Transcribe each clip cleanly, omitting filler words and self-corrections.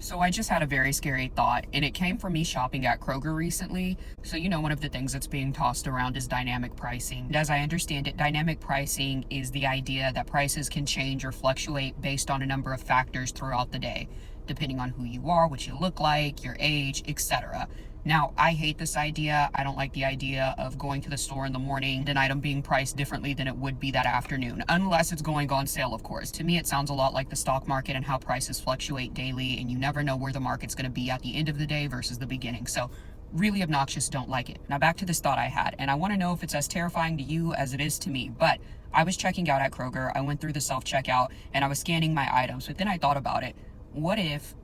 So I just had a very scary thought, and it came from me shopping at Kroger recently. So, one of the things that's being tossed around is dynamic pricing. And as I understand it, dynamic pricing is the idea that prices can change or fluctuate based on a number of factors throughout the day, depending on who you are, what you look like, your age, etc. Now, I hate this idea. I don't like the idea of going to the store in the morning, an item being priced differently than it would be that afternoon, unless it's going on sale, of course. To me, it sounds a lot like the stock market and how prices fluctuate daily, and you never know where the market's going to be at the end of the day versus the beginning. So, really obnoxious, don't like it. Now, back to this thought I had, and I want to know if it's as terrifying to you as it is to me, but I was checking out at Kroger. I went through the self checkout and I was scanning my items, but then I thought about it. What if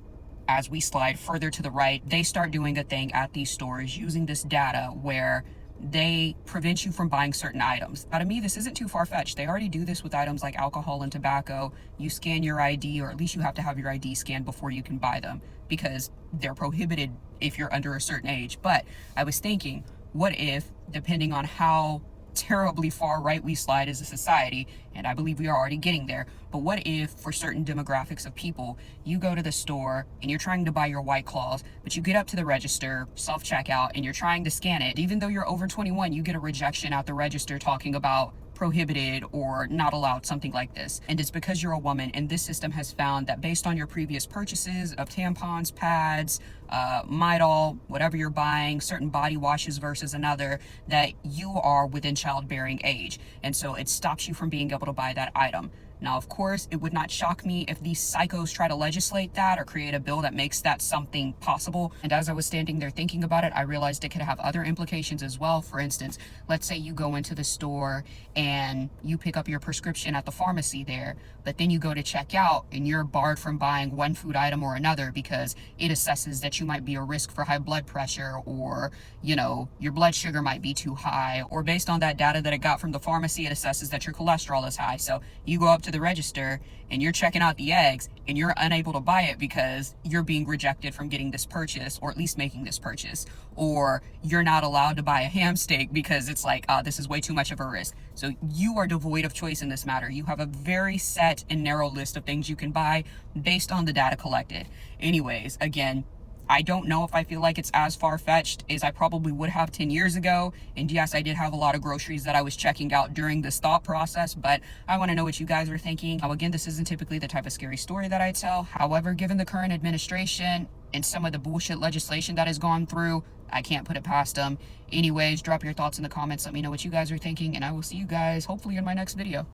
as we slide further to the right, they start doing a thing at these stores using this data where they prevent you from buying certain items? Now, to me, this isn't too far-fetched. They already do this with items like alcohol and tobacco. You scan your ID, or at least you have to have your ID scanned before you can buy them because they're prohibited if you're under a certain age. But I was thinking, what if, depending on how terribly far right we slide as a society, and I believe we are already getting there, but what if for certain demographics of people, you go to the store and you're trying to buy your White Claws, but you get up to the register, self-checkout, and you're trying to scan it. Even though you're over 21, you get a rejection at the register talking about prohibited or not allowed, something like this. And it's because you're a woman, and this system has found that based on your previous purchases of tampons, pads, Midol, whatever you're buying, certain body washes versus another, that you are within childbearing age. And so it stops you from being able to buy that item. Now, of course, it would not shock me if these psychos try to legislate that or create a bill that makes that something possible. And as I was standing there thinking about it, I realized it could have other implications as well. For instance, let's say you go into the store and you pick up your prescription at the pharmacy there, but then you go to check out and you're barred from buying one food item or another because it assesses that you might be a risk for high blood pressure, or, your blood sugar might be too high, or based on that data that it got from the pharmacy, it assesses that your cholesterol is high. So you go up to the register and you're checking out the eggs and you're unable to buy it because you're being rejected from getting this purchase, or at least making this purchase, or you're not allowed to buy a ham steak because it's like, this is way too much of a risk. So you are devoid of choice in this matter. You have a very set and narrow list of things you can buy based on the data collected. Anyways, again, I don't know if I feel like it's as far-fetched as I probably would have 10 years ago. And yes, I did have a lot of groceries that I was checking out during this thought process, but I want to know what you guys are thinking. Now, again, this isn't typically the type of scary story that I tell. However, given the current administration and some of the bullshit legislation that has gone through, I can't put it past them. Anyways, drop your thoughts in the comments. Let me know what you guys are thinking, and I will see you guys hopefully in my next video.